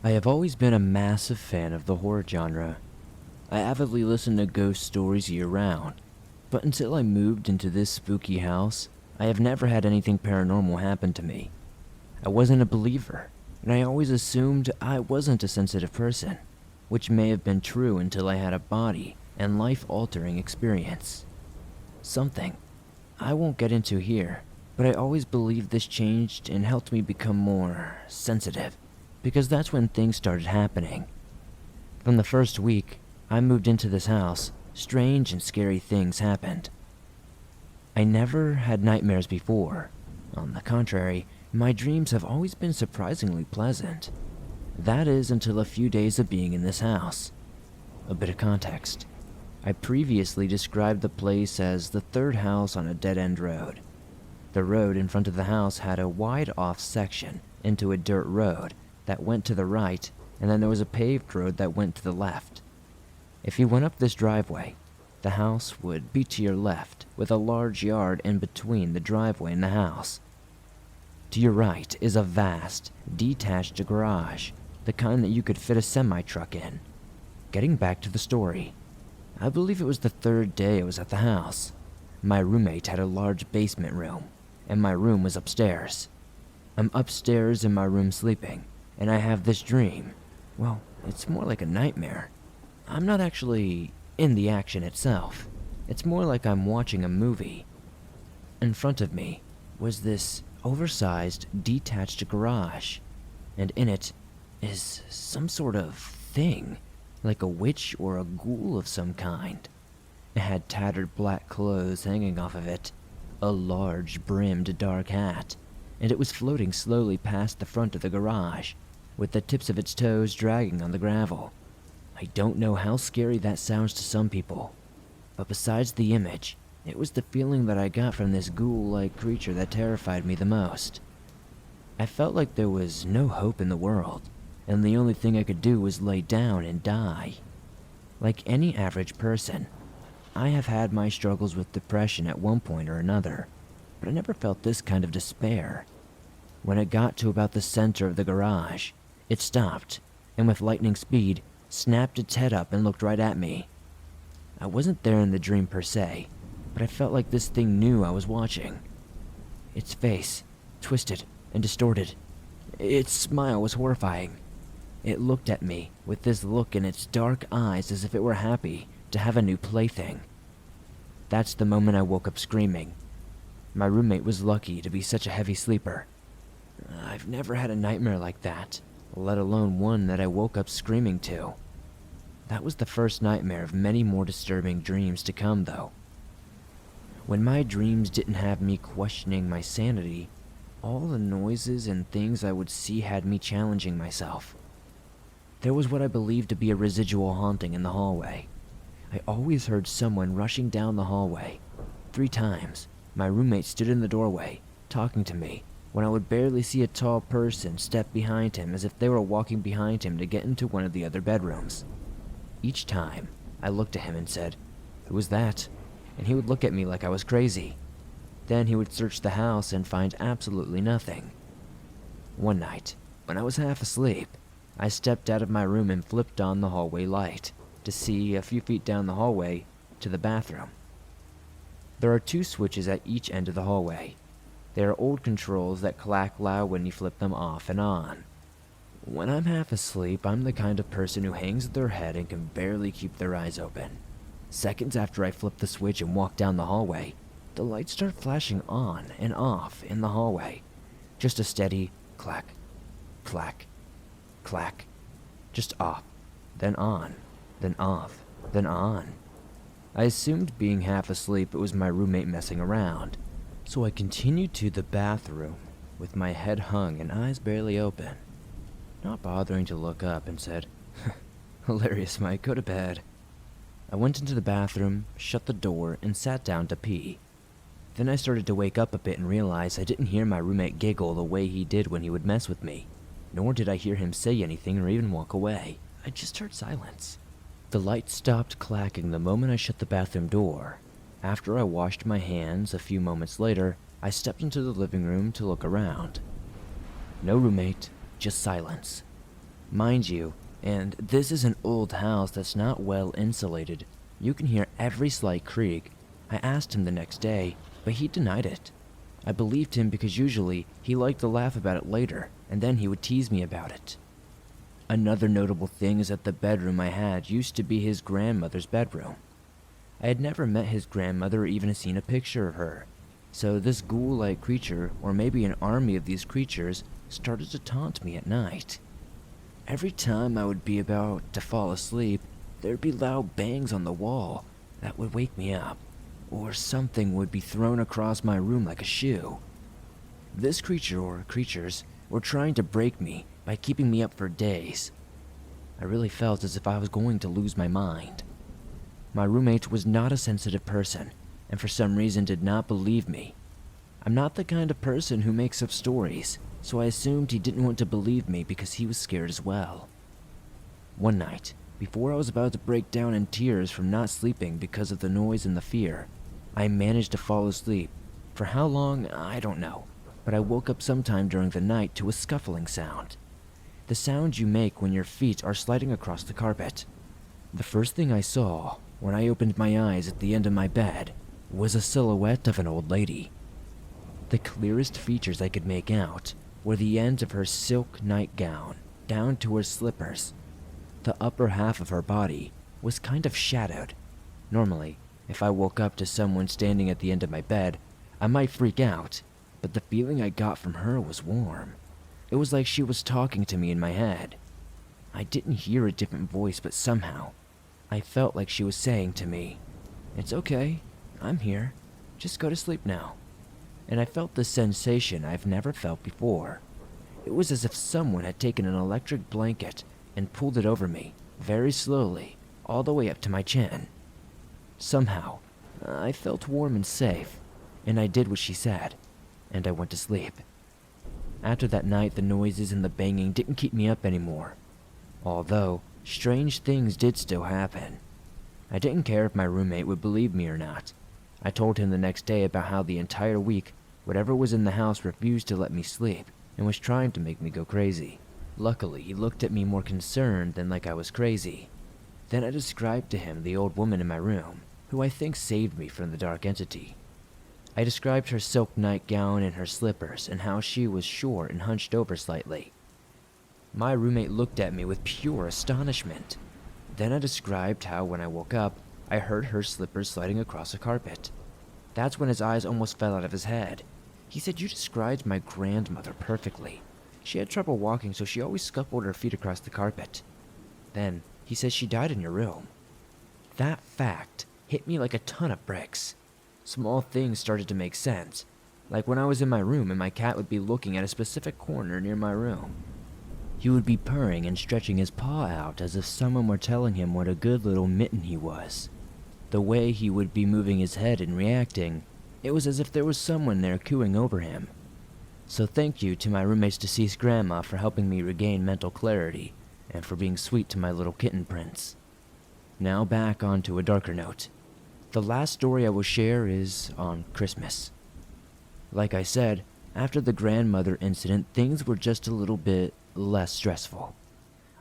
I have always been a massive fan of the horror genre. I avidly listen to ghost stories year-round, but until I moved into this spooky house, I have never had anything paranormal happen to me. I wasn't a believer, and I always assumed I wasn't a sensitive person, which may have been true until I had a body and life-altering experience. Something I won't get into here, but I always believed this changed and helped me become more sensitive, because that's when things started happening. From the first week I moved into this house, strange and scary things happened. I never had nightmares before. On the contrary, my dreams have always been surprisingly pleasant. That is until a few days of being in this house. A bit of context. I previously described the place as the third house on a dead-end road. The road in front of the house had a wide-off section into a dirt road that went to the right, and then there was a paved road that went to the left. If you went up this driveway, the house would be to your left, with a large yard in between the driveway and the house. To your right is a vast, detached garage, the kind that you could fit a semi-truck in. Getting back to the story, I believe it was the third day I was at the house. My roommate had a large basement room, and my room was upstairs. I'm upstairs in my room sleeping, and I have this dream. Well, it's more like a nightmare. I'm not actually in the action itself. It's more like I'm watching a movie. In front of me was this oversized, detached garage, and in it is some sort of thing, like a witch or a ghoul of some kind. It had tattered black clothes hanging off of it, a large brimmed dark hat, and it was floating slowly past the front of the garage, with the tips of its toes dragging on the gravel. I don't know how scary that sounds to some people, but besides the image, it was the feeling that I got from this ghoul-like creature that terrified me the most. I felt like there was no hope in the world, and the only thing I could do was lay down and die. Like any average person, I have had my struggles with depression at one point or another, but I never felt this kind of despair. When it got to about the center of the garage, it stopped, and with lightning speed, snapped its head up and looked right at me. I wasn't there in the dream per se, but I felt like this thing knew I was watching. Its face, twisted and distorted. Its smile was horrifying. It looked at me with this look in its dark eyes as if it were happy to have a new plaything. That's the moment I woke up screaming. My roommate was lucky to be such a heavy sleeper. I've never had a nightmare like that, let alone one that I woke up screaming to. That was the first nightmare of many more disturbing dreams to come, though. When my dreams didn't have me questioning my sanity, all the noises and things I would see had me challenging myself. There was what I believed to be a residual haunting in the hallway. I always heard someone rushing down the hallway. 3 times, my roommate stood in the doorway, talking to me, when I would barely see a tall person step behind him as if they were walking behind him to get into one of the other bedrooms. Each time, I looked at him and said, "Who was that?" And he would look at me like I was crazy. Then he would search the house and find absolutely nothing. One night, when I was half asleep, I stepped out of my room and flipped on the hallway light to see, a few feet down the hallway, to the bathroom. There are 2 switches at each end of the hallway. They are old controls that clack loud when you flip them off and on. When I'm half asleep, I'm the kind of person who hangs their head and can barely keep their eyes open. Seconds after I flip the switch and walk down the hallway, the lights start flashing on and off in the hallway. Just a steady clack, clack, clack. Just off, then on, then off, then on. I assumed being half asleep it was my roommate messing around, so I continued to the bathroom with my head hung and eyes barely open, not bothering to look up, and said, "Hilarious, Mike, go to bed." I went into the bathroom, shut the door, and sat down to pee. Then I started to wake up a bit and realized I didn't hear my roommate giggle the way he did when he would mess with me, nor did I hear him say anything or even walk away. I just heard silence. The light stopped clacking the moment I shut the bathroom door. After I washed my hands a few moments later, I stepped into the living room to look around. No roommate, just silence. Mind you, and this is an old house that's not well insulated, you can hear every slight creak. I asked him the next day, but he denied it. I believed him because usually he liked to laugh about it later, and then he would tease me about it. Another notable thing is that the bedroom I had used to be his grandmother's bedroom. I had never met his grandmother or even seen a picture of her, so this ghoul-like creature, or maybe an army of these creatures, started to taunt me at night. Every time I would be about to fall asleep, there'd be loud bangs on the wall that would wake me up, or something would be thrown across my room like a shoe. This creature or creatures were trying to break me by keeping me up for days. I really felt as if I was going to lose my mind. My roommate was not a sensitive person, and for some reason did not believe me. I'm not the kind of person who makes up stories, so I assumed he didn't want to believe me because he was scared as well. One night, before I was about to break down in tears from not sleeping because of the noise and the fear, I managed to fall asleep. For how long, I don't know, but I woke up sometime during the night to a scuffling sound. The sound you make when your feet are sliding across the carpet. The first thing I saw when I opened my eyes at the end of my bed was a silhouette of an old lady. The clearest features I could make out were the ends of her silk nightgown down to her slippers. The upper half of her body was kind of shadowed. Normally, if I woke up to someone standing at the end of my bed, I might freak out, but the feeling I got from her was warm. It was like she was talking to me in my head. I didn't hear a different voice, but somehow, I felt like she was saying to me, "It's okay, I'm here, just go to sleep now." And I felt this sensation I've never felt before. It was as if someone had taken an electric blanket and pulled it over me, very slowly, all the way up to my chin. Somehow, I felt warm and safe, and I did what she said, and I went to sleep. After that night, the noises and the banging didn't keep me up anymore, although strange things did still happen. I didn't care if my roommate would believe me or not. I told him the next day about how the entire week, whatever was in the house refused to let me sleep and was trying to make me go crazy. Luckily, he looked at me more concerned than like I was crazy. Then I described to him the old woman in my room, who I think saved me from the dark entity. I described her silk nightgown and her slippers and how she was short and hunched over slightly. My roommate looked at me with pure astonishment. Then I described how when I woke up, I heard her slippers sliding across the carpet. That's when his eyes almost fell out of his head. He said, "You described my grandmother perfectly. She had trouble walking, so she always scuffled her feet across the carpet. Then, he says she died in your room." That fact hit me like a ton of bricks. Small things started to make sense, like when I was in my room and my cat would be looking at a specific corner near my room. He would be purring and stretching his paw out as if someone were telling him what a good little mitten he was. The way he would be moving his head and reacting, it was as if there was someone there cooing over him. So thank you to my roommate's deceased grandma for helping me regain mental clarity, and for being sweet to my little kitten prince. Now back onto a darker note. The last story I will share is on Christmas. Like I said, after the grandmother incident, things were just a little bit less stressful.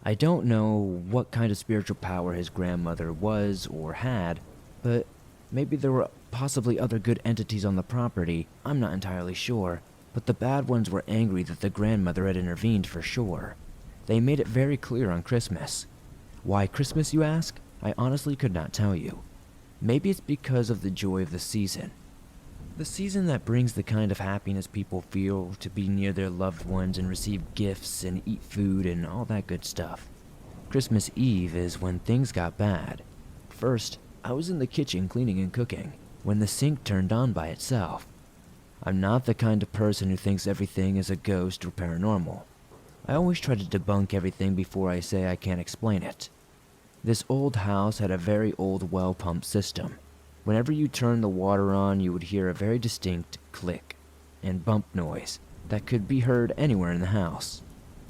I don't know what kind of spiritual power his grandmother was or had, but maybe there were possibly other good entities on the property, I'm not entirely sure, but the bad ones were angry that the grandmother had intervened for sure. They made it very clear on Christmas. Why Christmas, you ask? I honestly could not tell you. Maybe it's because of the joy of the season. The season that brings the kind of happiness people feel to be near their loved ones and receive gifts and eat food and all that good stuff. Christmas Eve is when things got bad. First, I was in the kitchen cleaning and cooking when the sink turned on by itself. I'm not the kind of person who thinks everything is a ghost or paranormal. I always try to debunk everything before I say I can't explain it. This old house had a very old well pump system. Whenever you turned the water on, you would hear a very distinct click and bump noise that could be heard anywhere in the house.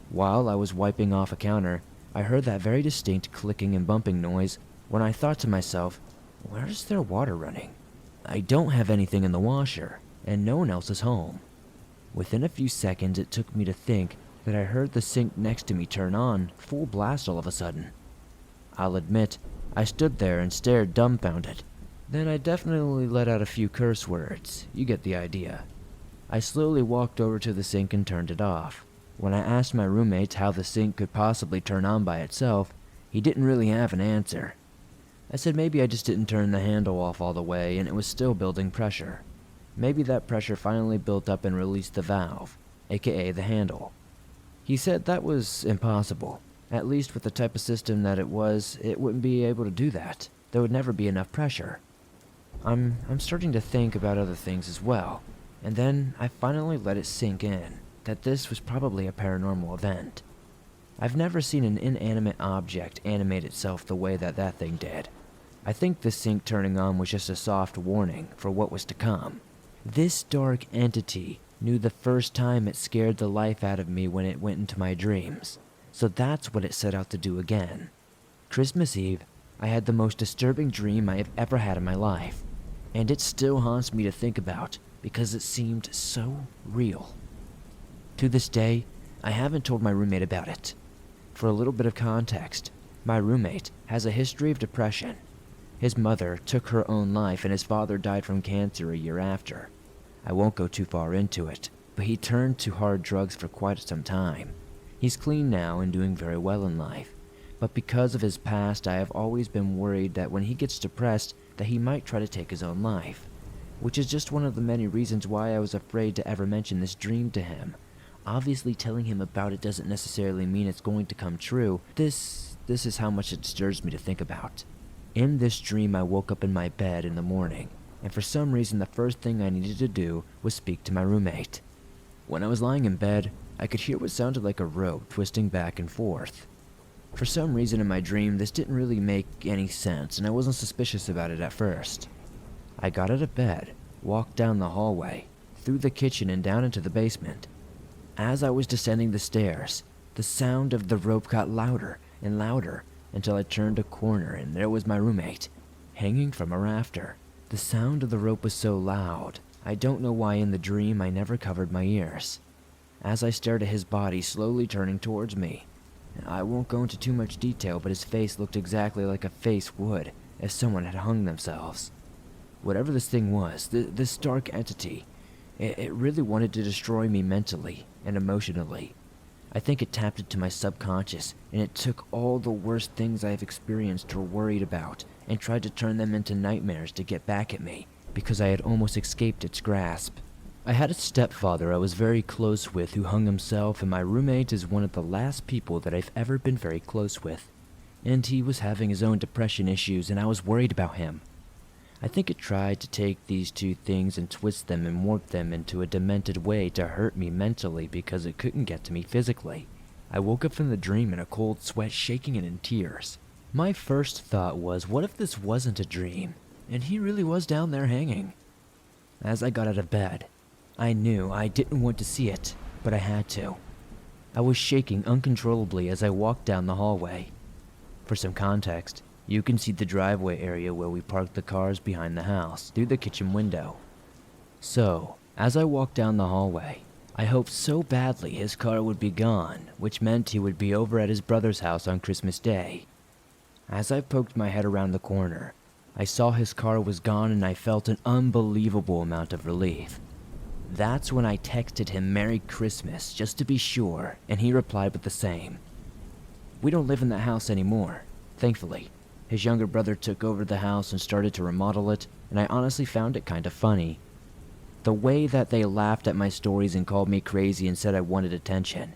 While I was wiping off a counter, I heard that very distinct clicking and bumping noise when I thought to myself, where's their water running? I don't have anything in the washer, and no one else is home. Within a few seconds, it took me to think that I heard the sink next to me turn on, full blast all of a sudden. I'll admit, I stood there and stared dumbfounded. Then I definitely let out a few curse words. You get the idea. I slowly walked over to the sink and turned it off. When I asked my roommate how the sink could possibly turn on by itself, he didn't really have an answer. I said maybe I just didn't turn the handle off all the way and it was still building pressure. Maybe that pressure finally built up and released the valve, aka the handle. He said that was impossible. At least with the type of system that it was, it wouldn't be able to do that. There would never be enough pressure. I'm starting to think about other things as well, and then I finally let it sink in that this was probably a paranormal event. I've never seen an inanimate object animate itself the way that that thing did. I think the sink turning on was just a soft warning for what was to come. This dark entity knew the first time it scared the life out of me when it went into my dreams, so that's what it set out to do again. Christmas Eve, I had the most disturbing dream I have ever had in my life, and it still haunts me to think about because it seemed so real. To this day, I haven't told my roommate about it. For a little bit of context, my roommate has a history of depression. His mother took her own life and his father died from cancer a year after. I won't go too far into it, but he turned to hard drugs for quite some time. He's clean now and doing very well in life, but because of his past I have always been worried that when he gets depressed that he might try to take his own life, which is just one of the many reasons why I was afraid to ever mention this dream to him. Obviously telling him about it doesn't necessarily mean it's going to come true. This is how much it disturbs me to think about. In this dream I woke up in my bed in the morning, and for some reason the first thing I needed to do was speak to my roommate. When I was lying in bed, I could hear what sounded like a rope twisting back and forth. For some reason in my dream this didn't really make any sense and I wasn't suspicious about it at first. I got out of bed, walked down the hallway, through the kitchen and down into the basement. As I was descending the stairs, the sound of the rope got louder and louder until I turned a corner and there was my roommate, hanging from a rafter. The sound of the rope was so loud, I don't know why in the dream I never covered my ears. As I stared at his body slowly turning towards me, I won't go into too much detail, but his face looked exactly like a face would if someone had hung themselves. Whatever this thing was, this dark entity, it really wanted to destroy me mentally and emotionally. I think it tapped into my subconscious, and it took all the worst things I have experienced or worried about, and tried to turn them into nightmares to get back at me, because I had almost escaped its grasp. I had a stepfather I was very close with who hung himself, and my roommate is one of the last people that I've ever been very close with. And he was having his own depression issues, and I was worried about him. I think it tried to take these two things and twist them and warp them into a demented way to hurt me mentally because it couldn't get to me physically. I woke up from the dream in a cold sweat, shaking and in tears. My first thought was, what if this wasn't a dream, and he really was down there hanging? As I got out of bed, I knew I didn't want to see it, but I had to. I was shaking uncontrollably as I walked down the hallway. For some context, you can see the driveway area where we parked the cars behind the house through the kitchen window. So, as I walked down the hallway, I hoped so badly his car would be gone, which meant he would be over at his brother's house on Christmas Day. As I poked my head around the corner, I saw his car was gone and I felt an unbelievable amount of relief. That's when I texted him Merry Christmas just to be sure, and he replied with the same. We don't live in that house anymore, thankfully. His younger brother took over the house and started to remodel it, and I honestly found it kind of funny. The way that they laughed at my stories and called me crazy and said I wanted attention.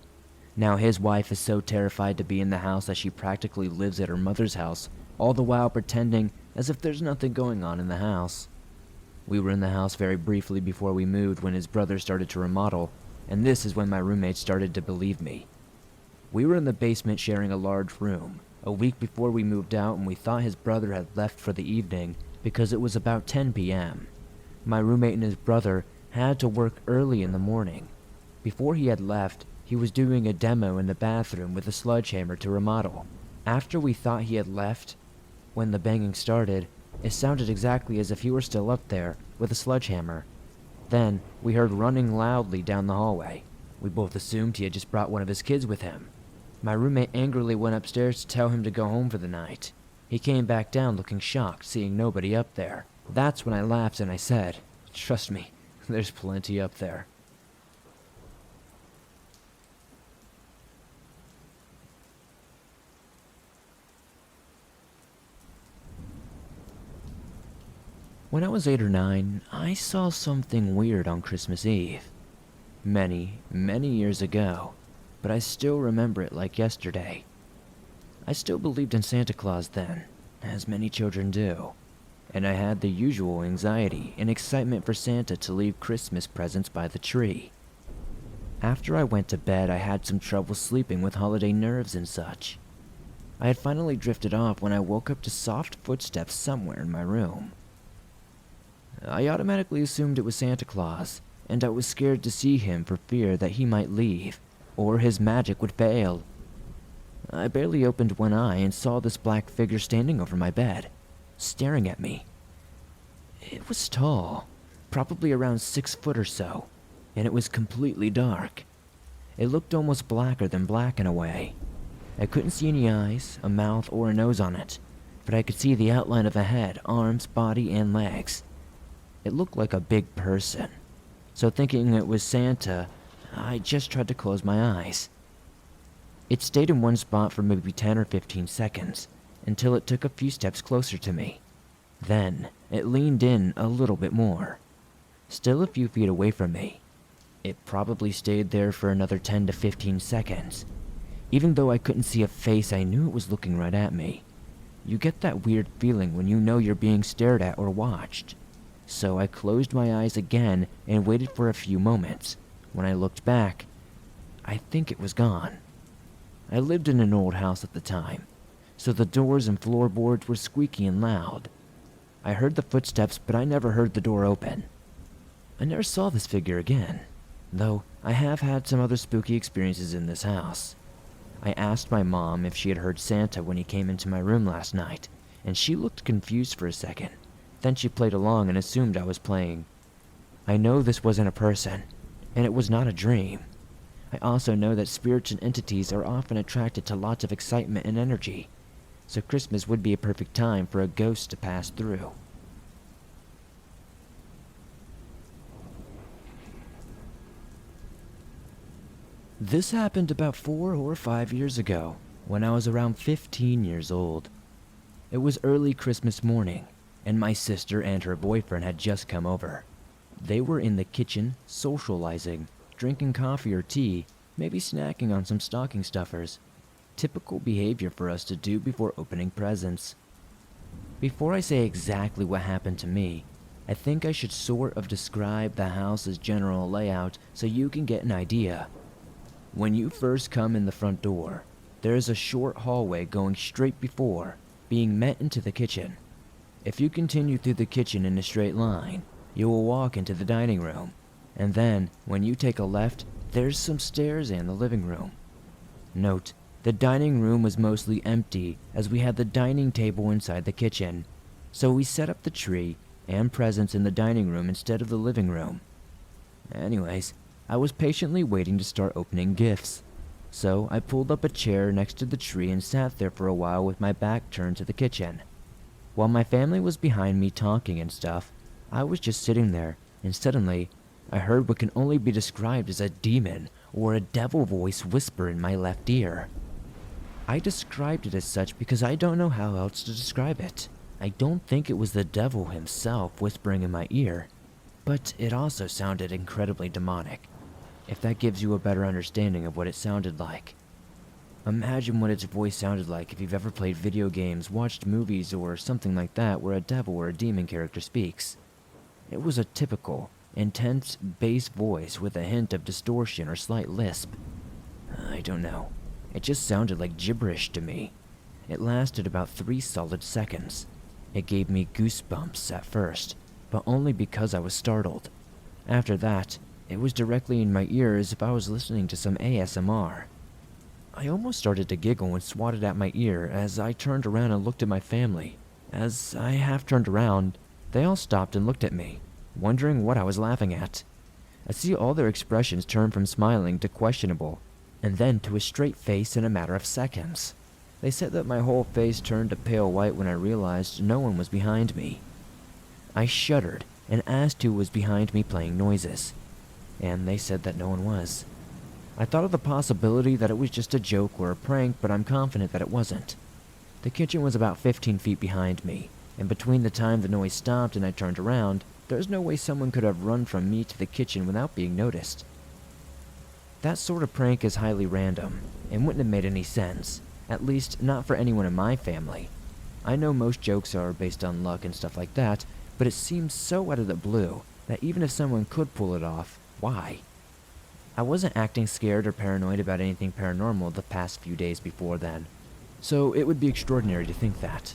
Now his wife is so terrified to be in the house that she practically lives at her mother's house, all the while pretending as if there's nothing going on in the house. We were in the house very briefly before we moved when his brother started to remodel, and this is when my roommate started to believe me. We were in the basement sharing a large room, a week before we moved out, and we thought his brother had left for the evening because it was about 10 p.m. My roommate and his brother had to work early in the morning. Before he had left, he was doing a demo in the bathroom with a sledgehammer to remodel. After we thought he had left, when the banging started, it sounded exactly as if he were still up there with a sledgehammer. Then we heard running loudly down the hallway. We both assumed he had just brought one of his kids with him. My roommate angrily went upstairs to tell him to go home for the night. He came back down looking shocked, seeing nobody up there. That's when I laughed and I said, "Trust me, there's plenty up there." When I was 8 or 9, I saw something weird on Christmas Eve. Many, many years ago, but I still remember it like yesterday. I still believed in Santa Claus then, as many children do, and I had the usual anxiety and excitement for Santa to leave Christmas presents by the tree. After I went to bed, I had some trouble sleeping with holiday nerves and such. I had finally drifted off when I woke up to soft footsteps somewhere in my room. I automatically assumed it was Santa Claus, and I was scared to see him for fear that he might leave, or his magic would fail. I barely opened one eye and saw this black figure standing over my bed, staring at me. It was tall, probably around 6 foot or so, and it was completely dark. It looked almost blacker than black in a way. I couldn't see any eyes, a mouth, or a nose on it, but I could see the outline of a head, arms, body, and legs. It looked like a big person, so thinking it was Santa, I just tried to close my eyes. It stayed in one spot for maybe 10 or 15 seconds, until it took a few steps closer to me. Then, it leaned in a little bit more. Still a few feet away from me. It probably stayed there for another 10 to 15 seconds. Even though I couldn't see a face, I knew it was looking right at me. You get that weird feeling when you know you're being stared at or watched. So I closed my eyes again and waited for a few moments. When I looked back, I think it was gone. I lived in an old house at the time, so the doors and floorboards were squeaky and loud. I heard the footsteps, but I never heard the door open. I never saw this figure again, though I have had some other spooky experiences in this house. I asked my mom if she had heard Santa when he came into my room last night, and she looked confused for a second. Then she played along and assumed I was playing. I know this wasn't a person, and it was not a dream. I also know that spirits and entities are often attracted to lots of excitement and energy, so Christmas would be a perfect time for a ghost to pass through. This happened about 4 or 5 years ago, when I was around 15 years old. It was early Christmas morning, and my sister and her boyfriend had just come over. They were in the kitchen, socializing, drinking coffee or tea, maybe snacking on some stocking stuffers. Typical behavior for us to do before opening presents. Before I say exactly what happened to me, I think I should sort of describe the house's general layout so you can get an idea. When you first come in the front door, there is a short hallway going straight before, being met into the kitchen. If you continue through the kitchen in a straight line, you will walk into the dining room, and then, when you take a left, there's some stairs and the living room. Note, the dining room was mostly empty as we had the dining table inside the kitchen, so we set up the tree and presents in the dining room instead of the living room. Anyways, I was patiently waiting to start opening gifts, so I pulled up a chair next to the tree and sat there for a while with my back turned to the kitchen. While my family was behind me talking and stuff, I was just sitting there, and suddenly, I heard what can only be described as a demon or a devil voice whisper in my left ear. I described it as such because I don't know how else to describe it. I don't think it was the devil himself whispering in my ear, but it also sounded incredibly demonic, if that gives you a better understanding of what it sounded like. Imagine what its voice sounded like if you've ever played video games, watched movies, or something like that where a devil or a demon character speaks. It was a typical, intense bass voice with a hint of distortion or slight lisp. I don't know. It just sounded like gibberish to me. It lasted about 3 solid seconds. It gave me goosebumps at first, but only because I was startled. After that, it was directly in my ear as if I was listening to some ASMR. I almost started to giggle and swatted at my ear as I turned around and looked at my family. As I half turned around, they all stopped and looked at me, wondering what I was laughing at. I see all their expressions turn from smiling to questionable, and then to a straight face in a matter of seconds. They said that my whole face turned a pale white when I realized no one was behind me. I shuddered and asked who was behind me playing noises, and they said that no one was. I thought of the possibility that it was just a joke or a prank, but I'm confident that it wasn't. The kitchen was about 15 feet behind me, and between the time the noise stopped and I turned around, there's no way someone could have run from me to the kitchen without being noticed. That sort of prank is highly random, and wouldn't have made any sense, at least not for anyone in my family. I know most jokes are based on luck and stuff like that, but it seems so out of the blue that even if someone could pull it off, why? I wasn't acting scared or paranoid about anything paranormal the past few days before then, so it would be extraordinary to think that.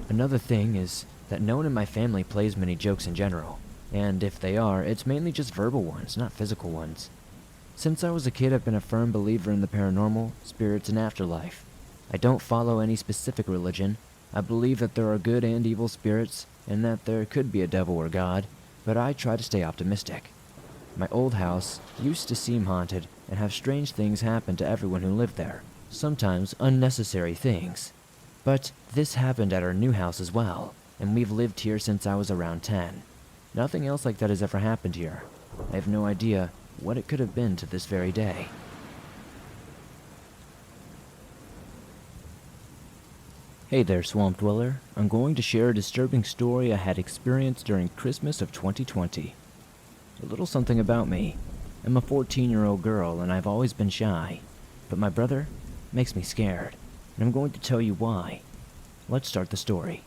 Another thing is that no one in my family plays many jokes in general, and if they are, it's mainly just verbal ones, not physical ones. Since I was a kid, I've been a firm believer in the paranormal, spirits, and afterlife. I don't follow any specific religion. I believe that there are good and evil spirits, and that there could be a devil or God, but I try to stay optimistic. My old house used to seem haunted and have strange things happen to everyone who lived there, sometimes unnecessary things. But this happened at our new house as well, and we've lived here since I was around 10. Nothing else like that has ever happened here. I have no idea what it could have been to this very day. Hey there, Swamp Dweller. I'm going to share a disturbing story I had experienced during Christmas of 2020. A little something about me. I'm a 14-year-old girl and I've always been shy, but my brother makes me scared, and I'm going to tell you why. Let's start the story.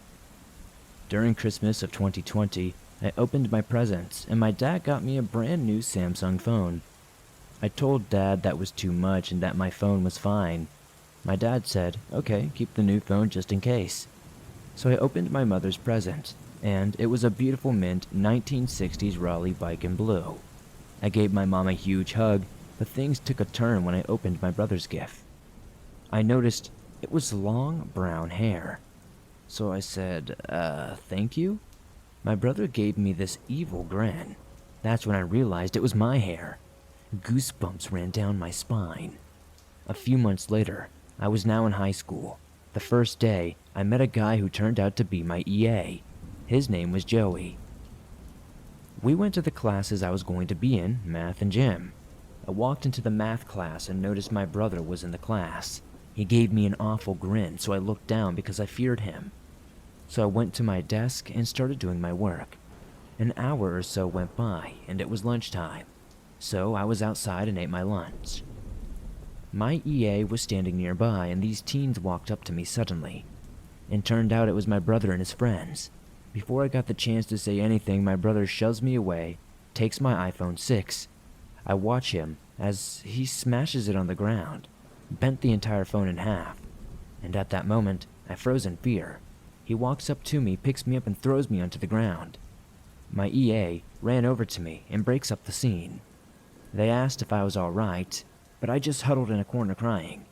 During Christmas of 2020, I opened my presents and my dad got me a brand new Samsung phone. I told Dad that was too much and that my phone was fine. My dad said, okay, keep the new phone just in case. So I opened my mother's present, and it was a beautiful mint 1960s Raleigh bike in blue. I gave my mom a huge hug, but things took a turn when I opened my brother's gift. I noticed it was long brown hair. So I said, thank you? My brother gave me this evil grin. That's when I realized it was my hair. Goosebumps ran down my spine. A few months later, I was now in high school. The first day, I met a guy who turned out to be my EA. His name was Joey. We went to the classes I was going to be in, math and gym. I walked into the math class and noticed my brother was in the class. He gave me an awful grin, so I looked down because I feared him. So I went to my desk and started doing my work. An hour or so went by, and it was lunchtime. So I was outside and ate my lunch. My EA was standing nearby, and these teens walked up to me suddenly. It turned out it was my brother and his friends. Before I got the chance to say anything, my brother shoves me away, takes my iPhone 6. I watch him as he smashes it on the ground, bent the entire phone in half. And at that moment, I froze in fear. He walks up to me, picks me up, and throws me onto the ground. My EA ran over to me and breaks up the scene. They asked if I was all right, but I just huddled in a corner crying.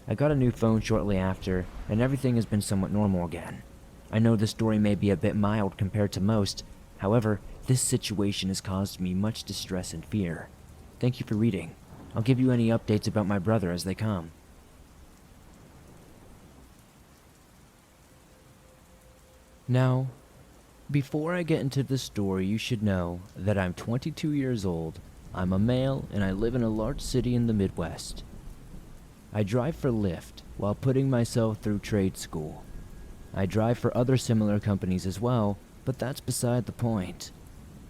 I got a new phone shortly after, and everything has been somewhat normal again. I know this story may be a bit mild compared to most, however, this situation has caused me much distress and fear. Thank you for reading. I'll give you any updates about my brother as they come. Now, before I get into the story, you should know that I'm 22 years old. I'm a male, and I live in a large city in the Midwest. I drive for Lyft while putting myself through trade school. I drive for other similar companies as well, but that's beside the point.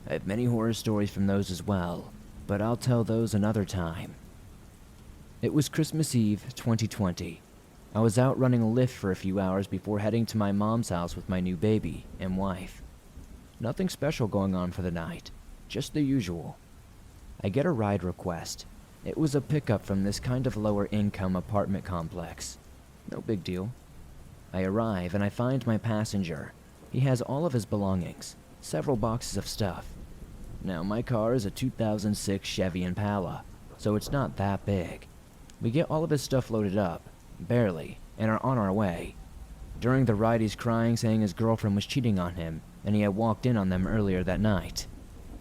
I have many horror stories from those as well, but I'll tell those another time. It was Christmas Eve, 2020. I was out running a Lyft for a few hours before heading to my mom's house with my new baby and wife. Nothing special going on for the night, just the usual. I get a ride request. It was a pickup from this kind of lower income apartment complex. No big deal. I arrive and I find my passenger. He has all of his belongings, several boxes of stuff. Now my car is a 2006 Chevy Impala, so it's not that big. We get all of his stuff loaded up, barely, and are on our way. During the ride he's crying, saying his girlfriend was cheating on him, and he had walked in on them earlier that night.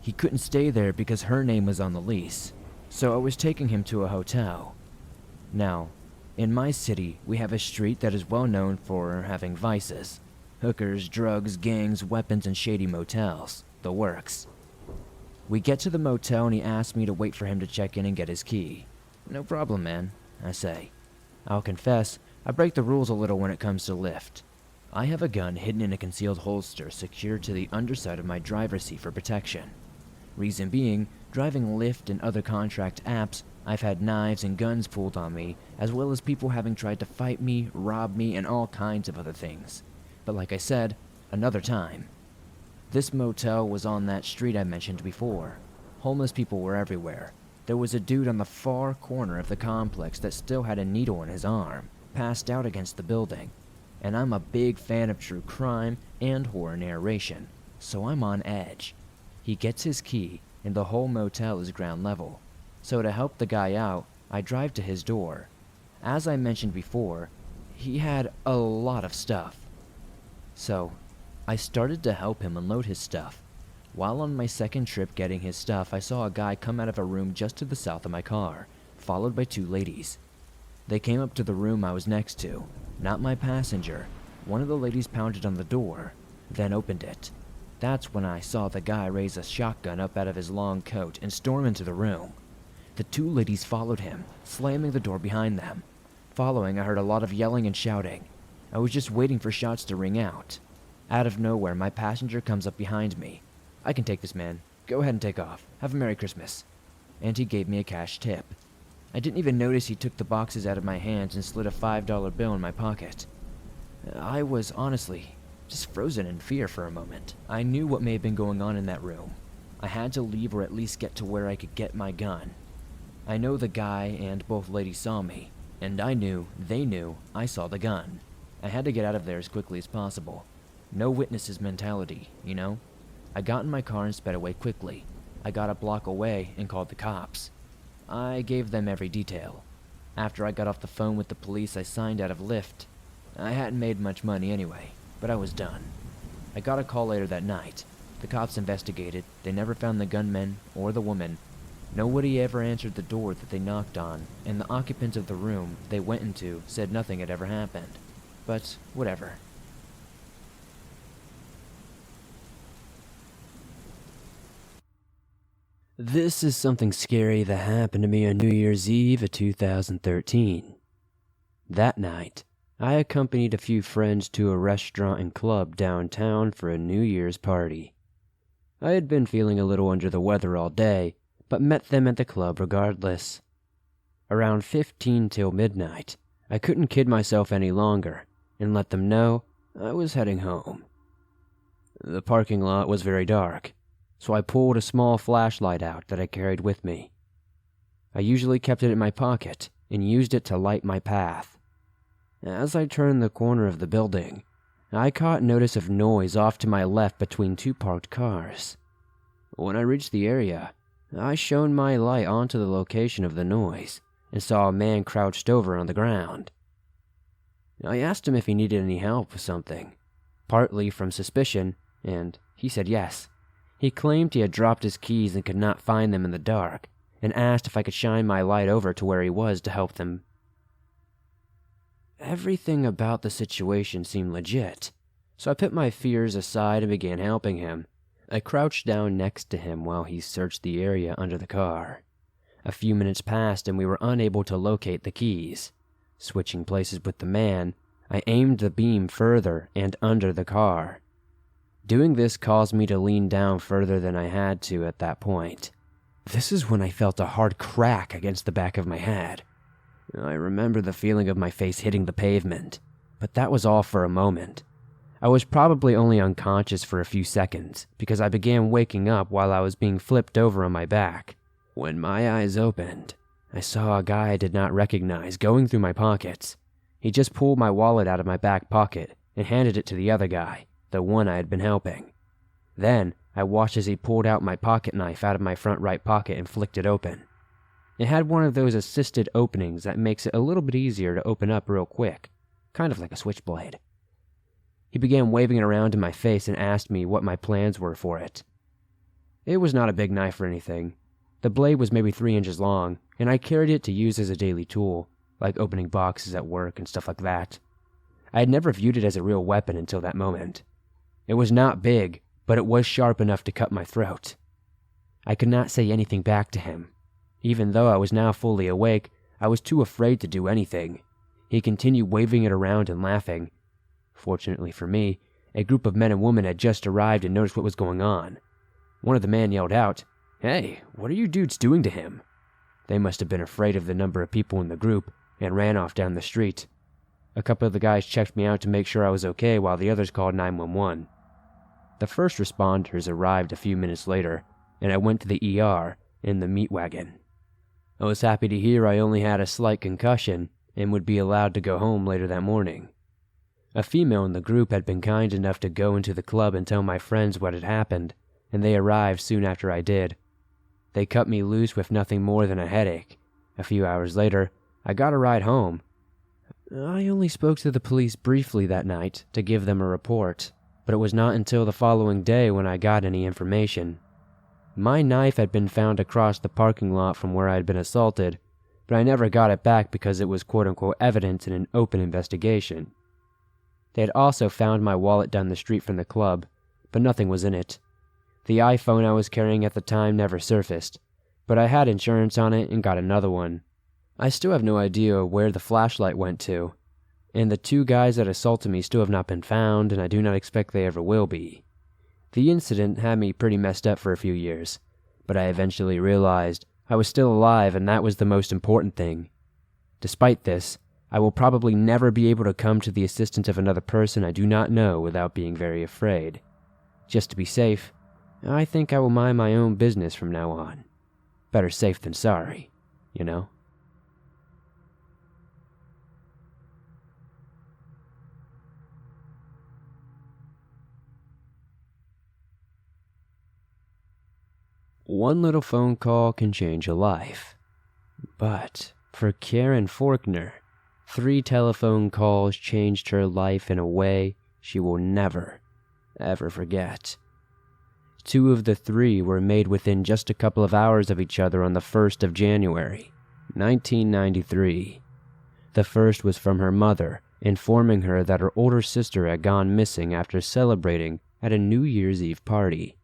He couldn't stay there because her name was on the lease, so I was taking him to a hotel. Now, in my city, we have a street that is well known for having vices. Hookers, drugs, gangs, weapons, and shady motels. The works. We get to the motel and he asks me to wait for him to check in and get his key. No problem, man, I say. I'll confess, I break the rules a little when it comes to Lyft. I have a gun hidden in a concealed holster secured to the underside of my driver's seat for protection. Reason being, driving Lyft and other contract apps, I've had knives and guns pulled on me, as well as people having tried to fight me, rob me, and all kinds of other things. But like I said, another time. This motel was on that street I mentioned before. Homeless people were everywhere. There was a dude on the far corner of the complex that still had a needle in his arm, passed out against the building. And I'm a big fan of true crime and horror narration, so I'm on edge. He gets his key, and the whole motel is ground level. So to help the guy out, I drive to his door. As I mentioned before, he had a lot of stuff. So, I started to help him unload his stuff. While on my second trip getting his stuff, I saw a guy come out of a room just to the south of my car, followed by two ladies. They came up to the room I was next to, not my passenger. One of the ladies pounded on the door, then opened it. That's when I saw the guy raise a shotgun up out of his long coat and storm into the room. The two ladies followed him, slamming the door behind them. Following, I heard a lot of yelling and shouting. I was just waiting for shots to ring out. Out of nowhere, my passenger comes up behind me. I can take this, man. Go ahead and take off. Have a Merry Christmas. And he gave me a cash tip. I didn't even notice he took the boxes out of my hands and slid a $5 bill in my pocket. I was honestly just frozen in fear for a moment. I knew what may have been going on in that room. I had to leave or at least get to where I could get my gun. I know the guy and both ladies saw me, and I knew they knew I saw the gun. I had to get out of there as quickly as possible. No witnesses mentality, you know? I got in my car and sped away quickly. I got a block away and called the cops. I gave them every detail. After I got off the phone with the police, I signed out of Lyft. I hadn't made much money anyway, but I was done. I got a call later that night. The cops investigated. They never found the gunman or the woman. Nobody ever answered the door that they knocked on, and the occupants of the room they went into said nothing had ever happened. But whatever. This is something scary that happened to me on New Year's Eve of 2013. That night, I accompanied a few friends to a restaurant and club downtown for a New Year's party. I had been feeling a little under the weather all day, but met them at the club regardless. Around 15 till midnight, I couldn't kid myself any longer and let them know I was heading home. The parking lot was very dark, so I pulled a small flashlight out that I carried with me. I usually kept it in my pocket and used it to light my path. As I turned the corner of the building, I caught notice of noise off to my left between two parked cars. When I reached the area, I shone my light onto the location of the noise and saw a man crouched over on the ground. I asked him if he needed any help with something, partly from suspicion, and he said yes. He claimed he had dropped his keys and could not find them in the dark, and asked if I could shine my light over to where he was to help them. Everything about the situation seemed legit, so I put my fears aside and began helping him. I crouched down next to him while he searched the area under the car. A few minutes passed and we were unable to locate the keys. Switching places with the man, I aimed the beam further and under the car. Doing this caused me to lean down further than I had to at that point. This is when I felt a hard crack against the back of my head. I remember the feeling of my face hitting the pavement, but that was all for a moment. I was probably only unconscious for a few seconds because I began waking up while I was being flipped over on my back. When my eyes opened, I saw a guy I did not recognize going through my pockets. He just pulled my wallet out of my back pocket and handed it to the other guy, the one I had been helping. Then, I watched as he pulled out my pocket knife out of my front right pocket and flicked it open. It had one of those assisted openings that makes it a little bit easier to open up real quick, kind of like a switchblade. He began waving it around in my face and asked me what my plans were for it. It was not a big knife or anything. The blade was maybe 3 inches long, and I carried it to use as a daily tool, like opening boxes at work and stuff like that. I had never viewed it as a real weapon until that moment. It was not big, but it was sharp enough to cut my throat. I could not say anything back to him. Even though I was now fully awake, I was too afraid to do anything. He continued waving it around and laughing. Fortunately for me, a group of men and women had just arrived and noticed what was going on. One of the men yelled out, "Hey, what are you dudes doing to him?" They must have been afraid of the number of people in the group and ran off down the street. A couple of the guys checked me out to make sure I was okay while the others called 911. The first responders arrived a few minutes later, and I went to the ER in the meat wagon. I was happy to hear I only had a slight concussion and would be allowed to go home later that morning. A female in the group had been kind enough to go into the club and tell my friends what had happened, and they arrived soon after I did. They cut me loose with nothing more than a headache. A few hours later, I got a ride home. I only spoke to the police briefly that night to give them a report, but it was not until the following day when I got any information. My knife had been found across the parking lot from where I had been assaulted, but I never got it back because it was quote-unquote evidence in an open investigation. They had also found my wallet down the street from the club, but nothing was in it. The iPhone I was carrying at the time never surfaced, but I had insurance on it and got another one. I still have no idea where the flashlight went to, and the 2 guys that assaulted me still have not been found, and I do not expect they ever will be. The incident had me pretty messed up for a few years, but I eventually realized I was still alive, and that was the most important thing. Despite this, I will probably never be able to come to the assistance of another person I do not know without being very afraid. Just to be safe, I think I will mind my own business from now on. Better safe than sorry, you know? One little phone call can change a life. But for Karen Forkner, 3 telephone calls changed her life in a way she will never, ever forget. 2 of the 3 were made within just a couple of hours of each other on the 1st of January, 1993. The first was from her mother, informing her that her older sister had gone missing after celebrating at a New Year's Eve party.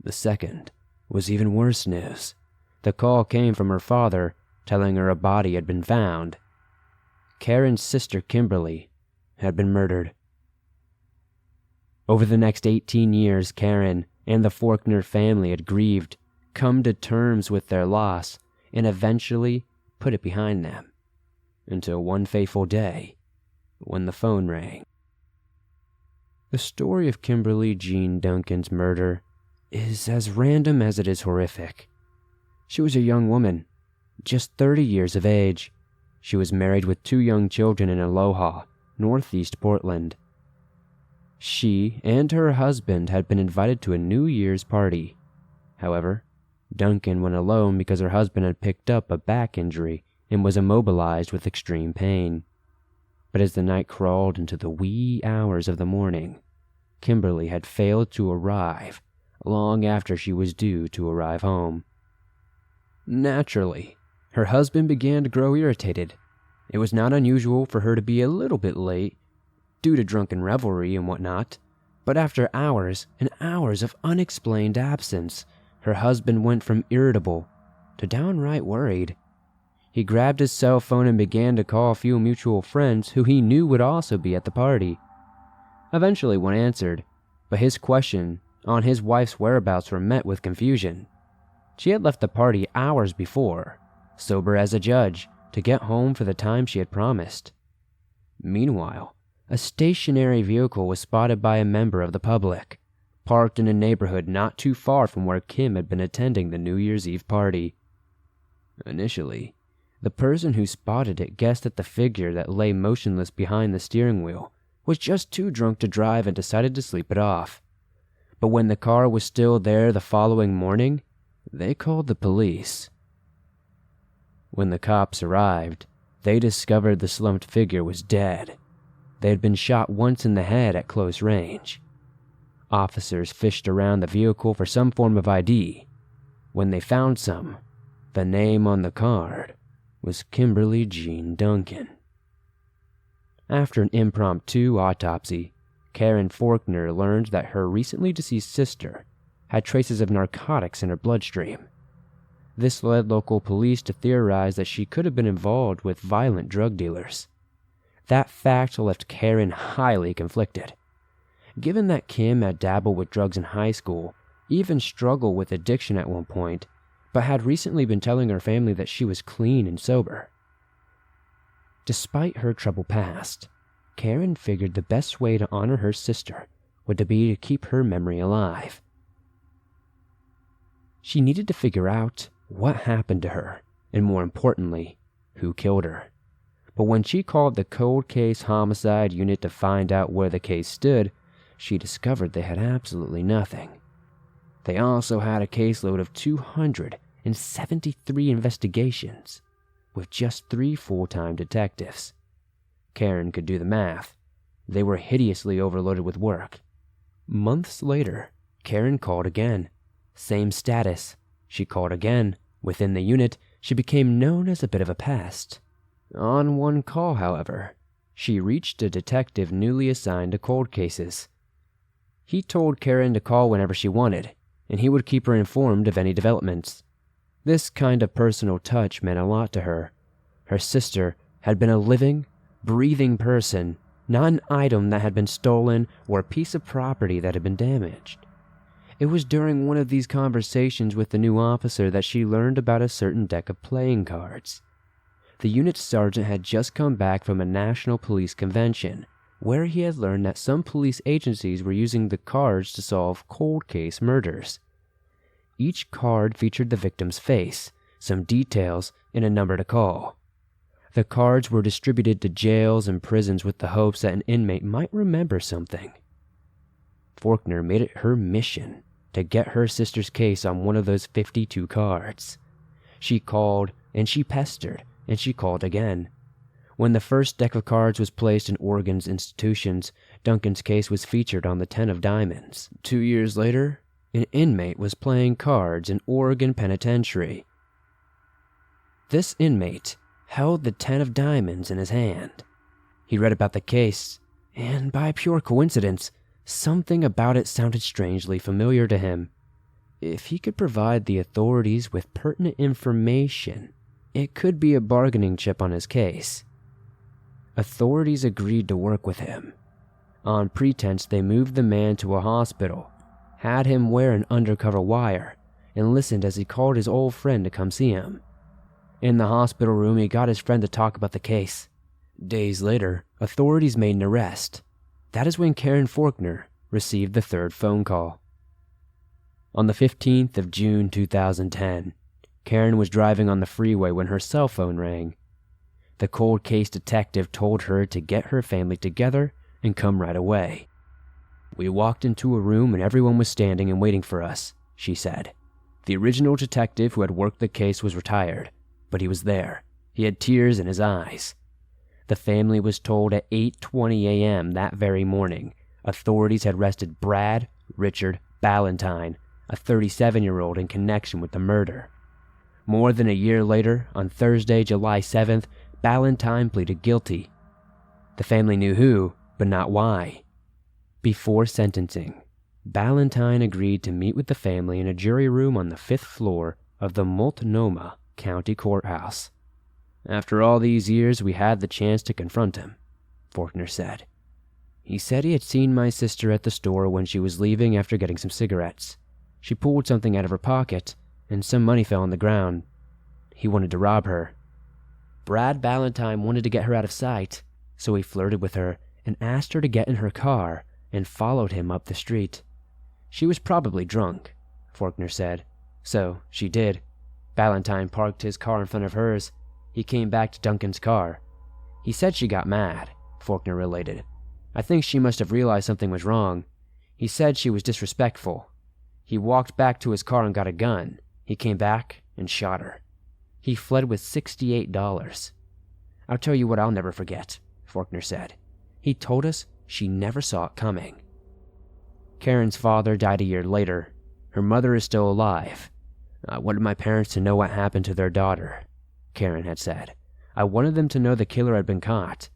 The second was even worse news. The call came from her father, telling her a body had been found. Karen's sister Kimberly had been murdered. Over the next 18 years, Karen and the Forkner family had grieved, come to terms with their loss, and eventually put it behind them. Until one fateful day, when the phone rang. The story of Kimberly Jean Duncan's murder is as random as it is horrific. She was a young woman, just 30 years of age. She was married with 2 young children in Aloha, northeast Portland. She and her husband had been invited to a New Year's party. However, Duncan went alone because her husband had picked up a back injury and was immobilized with extreme pain. But as the night crawled into the wee hours of the morning, Kimberly had failed to arrive long after she was due to arrive home. Naturally, her husband began to grow irritated. It was not unusual for her to be a little bit late, due to drunken revelry and whatnot, but after hours and hours of unexplained absence, her husband went from irritable to downright worried. He grabbed his cell phone and began to call a few mutual friends who he knew would also be at the party. Eventually one answered, but his question on his wife's whereabouts were met with confusion. She had left the party hours before, sober as a judge, to get home for the time she had promised. Meanwhile, a stationary vehicle was spotted by a member of the public, parked in a neighborhood not too far from where Kim had been attending the New Year's Eve party. Initially, the person who spotted it guessed that the figure that lay motionless behind the steering wheel was just too drunk to drive and decided to sleep it off. But when the car was still there the following morning, they called the police. When the cops arrived, they discovered the slumped figure was dead. They had been shot once in the head at close range. Officers fished around the vehicle for some form of ID. When they found some, the name on the card was Kimberly Jean Duncan. After an impromptu autopsy, Karen Faulkner learned that her recently deceased sister had traces of narcotics in her bloodstream. This led local police to theorize that she could have been involved with violent drug dealers. That fact left Karen highly conflicted. Given that Kim had dabbled with drugs in high school, even struggled with addiction at one point, but had recently been telling her family that she was clean and sober. Despite her troubled past, Karen figured the best way to honor her sister would be to keep her memory alive. She needed to figure out what happened to her, and more importantly, who killed her. But when she called the Cold Case Homicide Unit to find out where the case stood, she discovered they had absolutely nothing. They also had a caseload of 273 investigations, with just 3 full-time detectives. Karen could do the math. They were hideously overloaded with work. Months later, Karen called again. Same status. She called again. Within the unit, she became known as a bit of a pest. On one call, however, she reached a detective newly assigned to cold cases. He told Karen to call whenever she wanted, and he would keep her informed of any developments. This kind of personal touch meant a lot to her. Her sister had been a living, breathing person, not an item that had been stolen or a piece of property that had been damaged. It was during one of these conversations with the new officer that she learned about a certain deck of playing cards. The unit sergeant had just come back from a national police convention, where he had learned that some police agencies were using the cards to solve cold case murders. Each card featured the victim's face, some details, and a number to call. The cards were distributed to jails and prisons with the hopes that an inmate might remember something. Faulkner made it her mission to get her sister's case on one of those 52 cards. She called, and she pestered, and she called again. When the first deck of cards was placed in Oregon's institutions, Duncan's case was featured on the 10 of diamonds. 2 years later, an inmate was playing cards in Oregon Penitentiary. This inmate held the 10 of diamonds in his hand. He read about the case, and by pure coincidence, something about it sounded strangely familiar to him. If he could provide the authorities with pertinent information, it could be a bargaining chip on his case. Authorities agreed to work with him. On pretense, they moved the man to a hospital, had him wear an undercover wire, and listened as he called his old friend to come see him. In the hospital room, he got his friend to talk about the case. Days later, authorities made an arrest. That is when Karen Faulkner received the third phone call. On the 15th of June 2010, Karen was driving on the freeway when her cell phone rang. The cold case detective told her to get her family together and come right away. "We walked into a room and everyone was standing and waiting for us," she said. The original detective who had worked the case was retired, but he was there. He had tears in his eyes. The family was told at 8:20 a.m. that very morning, authorities had arrested Brad Richard Ballantyne, a 37-year-old, in connection with the murder. More than a year later, on Thursday, July 7th, Ballantyne pleaded guilty. The family knew who, but not why. Before sentencing, Ballantyne agreed to meet with the family in a jury room on the 5th floor of the Multnomah County Courthouse. "After all these years, we had the chance to confront him," Faulkner said. "He said he had seen my sister at the store when she was leaving after getting some cigarettes. She pulled something out of her pocket, and some money fell on the ground. He wanted to rob her. Brad Ballantyne wanted to get her out of sight, so he flirted with her and asked her to get in her car and followed him up the street. She was probably drunk," Faulkner said. "So she did. Ballantyne parked his car in front of hers. He came back to Duncan's car. He said she got mad," Faulkner related. "I think she must have realized something was wrong. He said she was disrespectful. He walked back to his car and got a gun. He came back and shot her. He fled with $68. I'll tell you what I'll never forget," Faulkner said. "He told us she never saw it coming." Karen's father died a year later. Her mother is still alive. I wanted my parents to know what happened to their daughter, Karen had said. I wanted them to know the killer had been caught.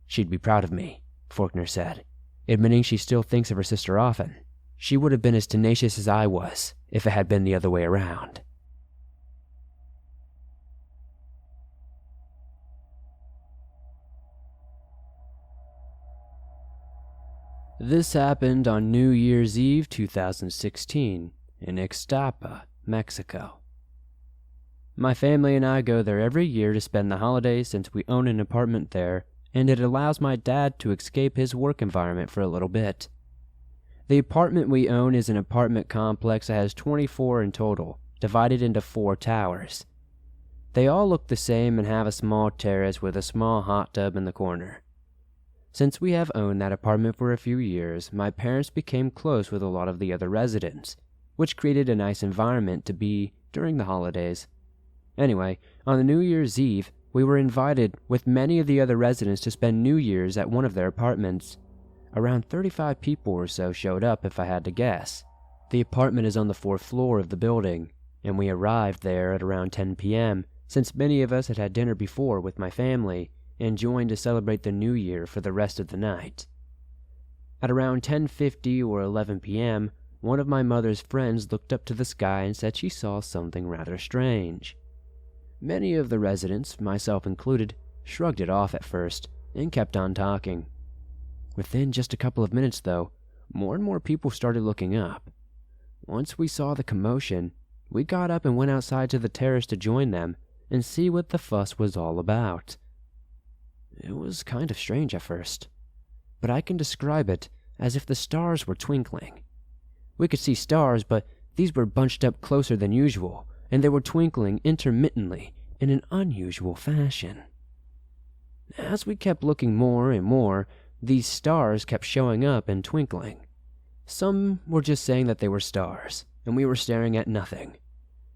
She'd be proud of me, Faulkner said, admitting she still thinks of her sister often. She would have been as tenacious as I was if it had been the other way around. This happened on New Year's Eve 2016 in Ixtapa, Mexico. My family and I go there every year to spend the holidays since we own an apartment there, and it allows my dad to escape his work environment for a little bit. The apartment we own is an apartment complex that has 24 in total, divided into 4 towers. They all look the same and have a small terrace with a small hot tub in the corner. Since we have owned that apartment for a few years, my parents became close with a lot of the other residents, which created a nice environment to be during the holidays. Anyway, on the New Year's Eve, we were invited with many of the other residents to spend New Year's at one of their apartments. Around 35 people or so showed up, if I had to guess. The apartment is on the 4th floor of the building, and we arrived there at around 10 p.m., since many of us had had dinner before with my family and joined to celebrate the New Year for the rest of the night. At around 10:50 or 11 p.m., one of my mother's friends looked up to the sky and said she saw something rather strange. Many of the residents, myself included, shrugged it off at first and kept on talking. Within just a couple of minutes, though, more and more people started looking up. Once we saw the commotion, we got up and went outside to the terrace to join them and see what the fuss was all about. It was kind of strange at first, but I can describe it as if the stars were twinkling. We could see stars, but these were bunched up closer than usual, and they were twinkling intermittently in an unusual fashion. As we kept looking more and more, these stars kept showing up and twinkling. Some were just saying that they were stars, and we were staring at nothing.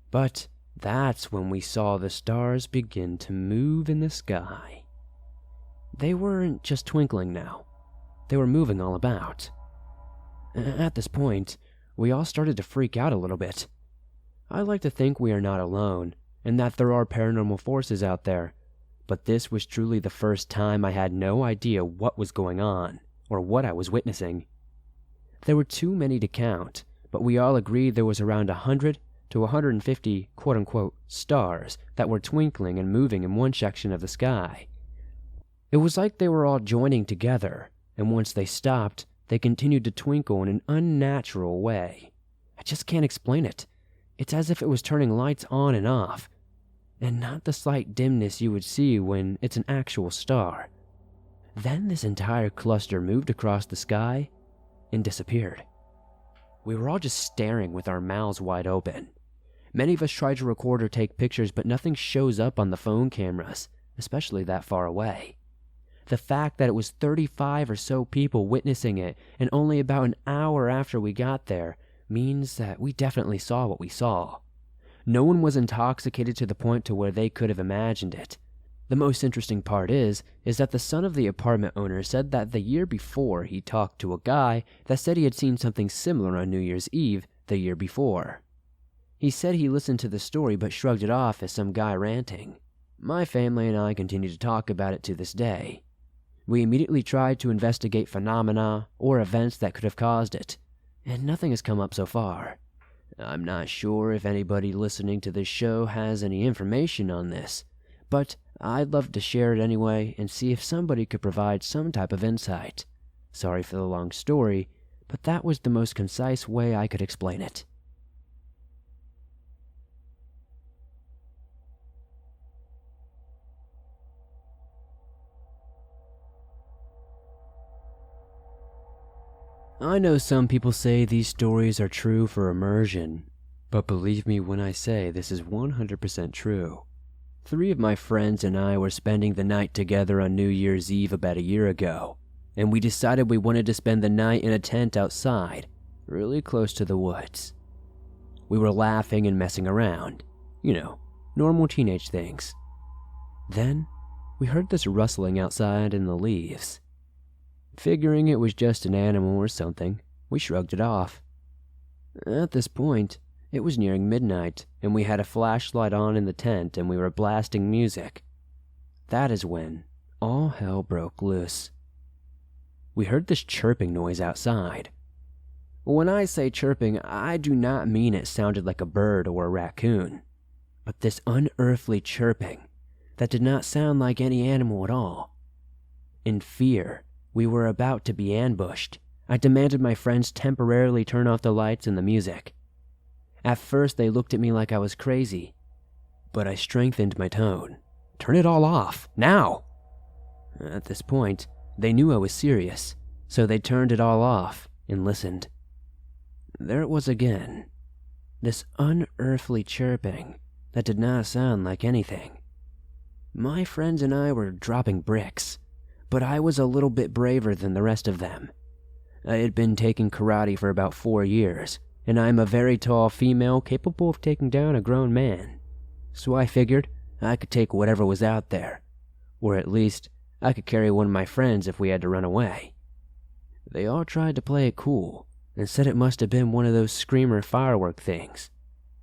But that's when we saw the stars begin to move in the sky. They weren't just twinkling now. They were moving all about. At this point, we all started to freak out a little bit. I like to think we are not alone, and that there are paranormal forces out there, but this was truly the first time I had no idea what was going on, or what I was witnessing. There were too many to count, but we all agreed there was around 100 to 150 quote-unquote stars that were twinkling and moving in one section of the sky. It was like they were all joining together, and once they stopped, they continued to twinkle in an unnatural way. I just can't explain it. It's as if it was turning lights on and off, and not the slight dimness you would see when it's an actual star. Then this entire cluster moved across the sky and disappeared. We were all just staring with our mouths wide open. Many of us tried to record or take pictures, but nothing shows up on the phone cameras, especially that far away. The fact that it was 35 or so people witnessing it, and only about an hour after we got there, means that we definitely saw what we saw. No one was intoxicated to the point to where they could have imagined it. The most interesting part is that the son of the apartment owner said that the year before he talked to a guy that said he had seen something similar on New Year's Eve the year before. He said he listened to the story but shrugged it off as some guy ranting. My family and I continue to talk about it to this day. We immediately tried to investigate phenomena or events that could have caused it, and nothing has come up so far. I'm not sure if anybody listening to this show has any information on this, but I'd love to share it anyway and see if somebody could provide some type of insight. Sorry for the long story, but that was the most concise way I could explain it. I know some people say these stories are true for immersion, but believe me when I say this is 100% true. 3 of my friends and I were spending the night together on New Year's Eve about a year ago, and we decided we wanted to spend the night in a tent outside, really close to the woods. We were laughing and messing around, normal teenage things. Then, we heard this rustling outside in the leaves. Figuring it was just an animal or something, We shrugged it off. At this point, it was nearing midnight, and we had a flashlight on in the tent and we were blasting music. That is when all hell broke loose. We heard this chirping noise outside. When I say chirping, I do not mean it sounded like a bird or a raccoon, but this unearthly chirping that did not sound like any animal at all. In fear, we were about to be ambushed. I demanded my friends temporarily turn off the lights and the music. At first, they looked at me like I was crazy, but I strengthened my tone. Turn it all off, now! At this point, they knew I was serious, so they turned it all off and listened. There it was again, this unearthly chirping that did not sound like anything. My friends and I were dropping bricks, but I was a little bit braver than the rest of them. I had been taking karate for about 4 years, and I'm a very tall female capable of taking down a grown man. So I figured I could take whatever was out there, or at least I could carry one of my friends if we had to run away. They all tried to play it cool and said it must have been one of those screamer firework things,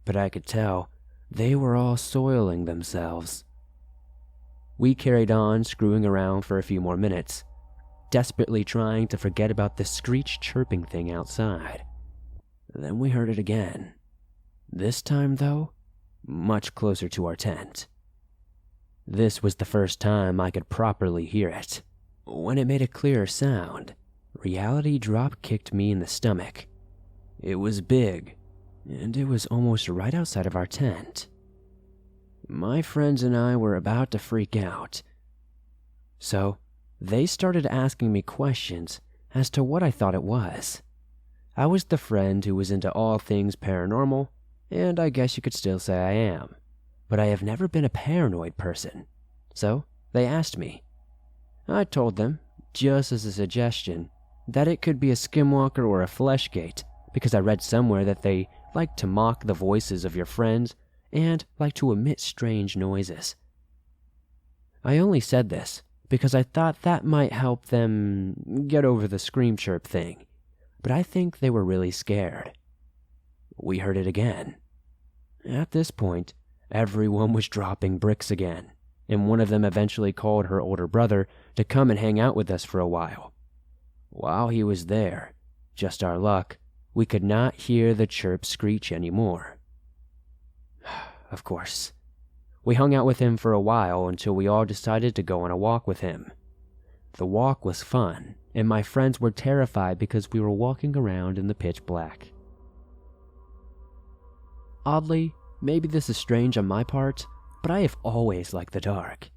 but I could tell they were all soiling themselves. We carried on screwing around for a few more minutes, desperately trying to forget about the screech chirping thing outside. Then we heard it again. This time, though, much closer to our tent. This was the first time I could properly hear it. When it made a clearer sound, reality drop-kicked me in the stomach. It was big, and it was almost right outside of our tent. My friends and I were about to freak out. So, they started asking me questions as to what I thought it was. I was the friend who was into all things paranormal, and I guess you could still say I am. But I have never been a paranoid person. So, they asked me. I told them, just as a suggestion, that it could be a skinwalker or a fleshgate, because I read somewhere that they like to mock the voices of your friends and like to emit strange noises. I only said this because I thought that might help them get over the scream chirp thing, but I think they were really scared. We heard it again. At this point, everyone was dropping bricks again, and one of them eventually called her older brother to come and hang out with us for a while. While he was there, just our luck, we could not hear the chirp screech anymore. Of course. We hung out with him for a while until we all decided to go on a walk with him. The walk was fun, and my friends were terrified because we were walking around in the pitch black. Oddly, maybe this is strange on my part, but I have always liked the dark.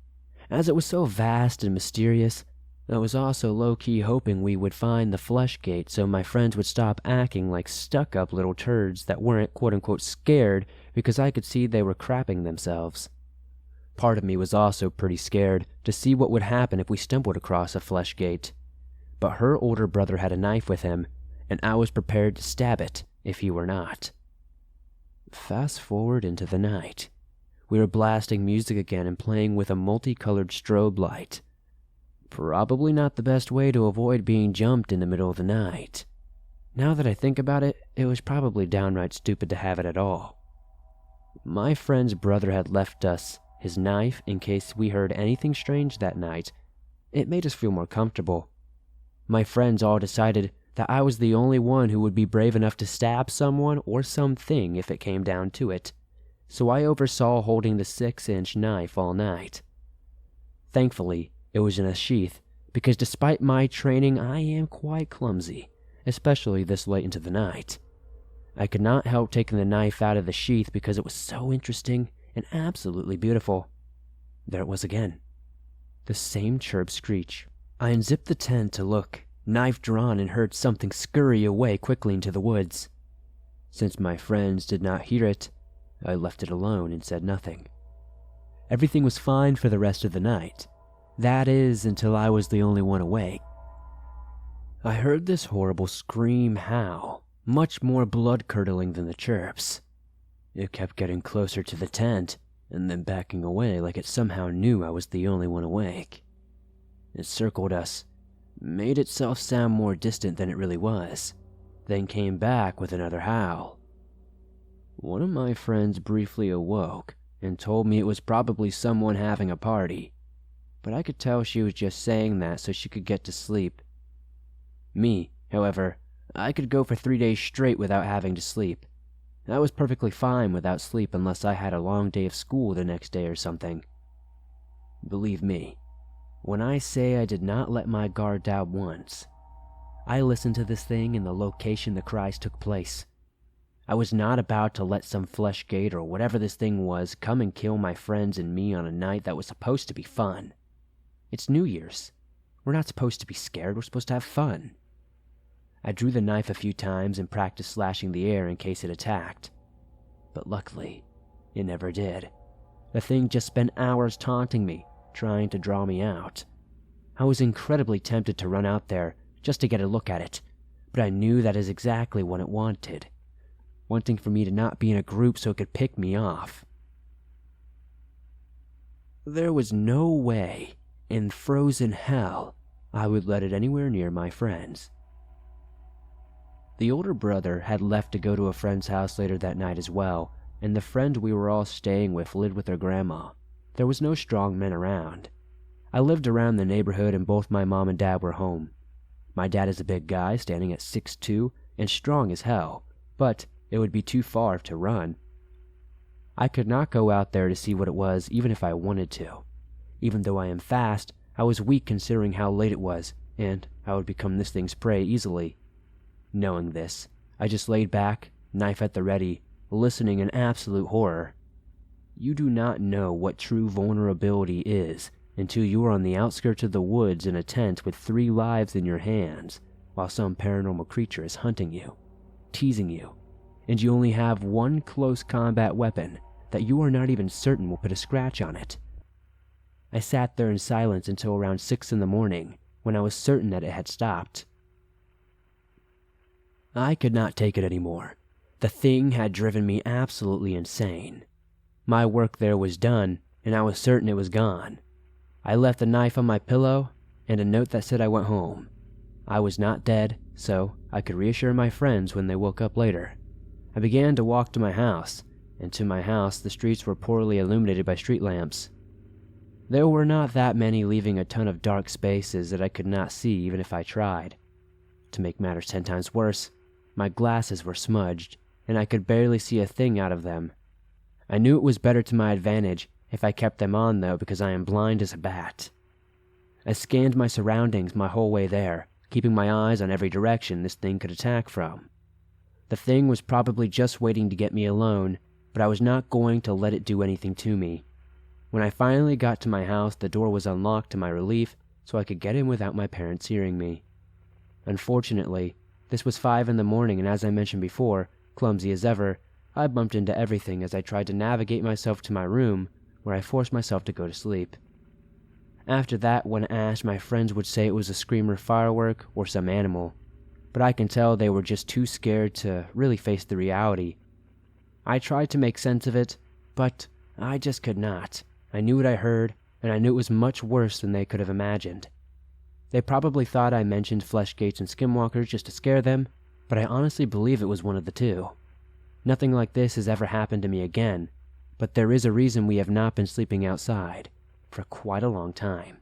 As it was so vast and mysterious, I was also low-key hoping we would find the flesh gate so my friends would stop acting like stuck-up little turds that weren't quote-unquote scared because I could see they were crapping themselves. Part of me was also pretty scared to see what would happen if we stumbled across a flesh gate. But her older brother had a knife with him, and I was prepared to stab it if he were not. Fast forward into the night. We were blasting music again and playing with a multicolored strobe light. Probably not the best way to avoid being jumped in the middle of the night. Now that I think about it, it was probably downright stupid to have it at all. My friend's brother had left us his knife in case we heard anything strange that night. It made us feel more comfortable. My friends all decided that I was the only one who would be brave enough to stab someone or something if it came down to it, so I oversaw holding the 6-inch knife all night. Thankfully, it was in a sheath, because despite my training, I am quite clumsy, especially this late into the night. I could not help taking the knife out of the sheath because it was so interesting and absolutely beautiful. There it was again. The same chirp screech. I unzipped the tent to look, knife drawn, and heard something scurry away quickly into the woods. Since my friends did not hear it, I left it alone and said nothing. Everything was fine for the rest of the night. That is, until I was the only one awake. I heard this horrible scream howl, much more blood-curdling than the chirps. It kept getting closer to the tent, and then backing away like it somehow knew I was the only one awake. It circled us, made itself sound more distant than it really was, then came back with another howl. One of my friends briefly awoke and told me it was probably someone having a party, but I could tell she was just saying that so she could get to sleep. Me, however, I could go for 3 days straight without having to sleep. I was perfectly fine without sleep unless I had a long day of school the next day or something. Believe me, when I say I did not let my guard down once, I listened to this thing in the location the cries took place. I was not about to let some flesh gate or whatever this thing was come and kill my friends and me on a night that was supposed to be fun. It's New Year's. We're not supposed to be scared, we're supposed to have fun. I drew the knife a few times and practiced slashing the air in case it attacked. But luckily, it never did. The thing just spent hours taunting me, trying to draw me out. I was incredibly tempted to run out there just to get a look at it, but I knew that is exactly what it wanted. Wanting for me to not be in a group so it could pick me off. There was no way, in frozen hell, I would let it anywhere near my friends. The older brother had left to go to a friend's house later that night as well, and the friend we were all staying with lived with her grandma. There was no strong men around. I lived around the neighborhood and both my mom and dad were home. My dad is a big guy, standing at 6'2", and strong as hell, but it would be too far to run. I could not go out there to see what it was even if I wanted to. Even though I am fast, I was weak considering how late it was, and I would become this thing's prey easily. Knowing this, I just laid back, knife at the ready, listening in absolute horror. You do not know what true vulnerability is until you are on the outskirts of the woods in a tent with 3 lives in your hands, while some paranormal creature is hunting you, teasing you, and you only have one close combat weapon that you are not even certain will put a scratch on it. I sat there in silence until around 6 in the morning, when I was certain that it had stopped. I could not take it anymore. The thing had driven me absolutely insane. My work there was done, and I was certain it was gone. I left the knife on my pillow, and a note that said I went home. I was not dead, so I could reassure my friends when they woke up later. I began to walk to my house, and to my house the streets were poorly illuminated by street lamps. There were not that many, leaving a ton of dark spaces that I could not see even if I tried. To make matters 10 times worse, my glasses were smudged, and I could barely see a thing out of them. I knew it was better to my advantage if I kept them on though, because I am blind as a bat. I scanned my surroundings my whole way there, keeping my eyes on every direction this thing could attack from. The thing was probably just waiting to get me alone, but I was not going to let it do anything to me. When I finally got to my house, the door was unlocked to my relief, so I could get in without my parents hearing me. Unfortunately, this was 5 in the morning, and as I mentioned before, clumsy as ever, I bumped into everything as I tried to navigate myself to my room, where I forced myself to go to sleep. After that, when asked, my friends would say it was a screamer firework or some animal, but I can tell they were just too scared to really face the reality. I tried to make sense of it, but I just could not. I knew what I heard, and I knew it was much worse than they could have imagined. They probably thought I mentioned flesh gates and skinwalkers just to scare them, but I honestly believe it was one of the two. Nothing like this has ever happened to me again, but there is a reason we have not been sleeping outside for quite a long time.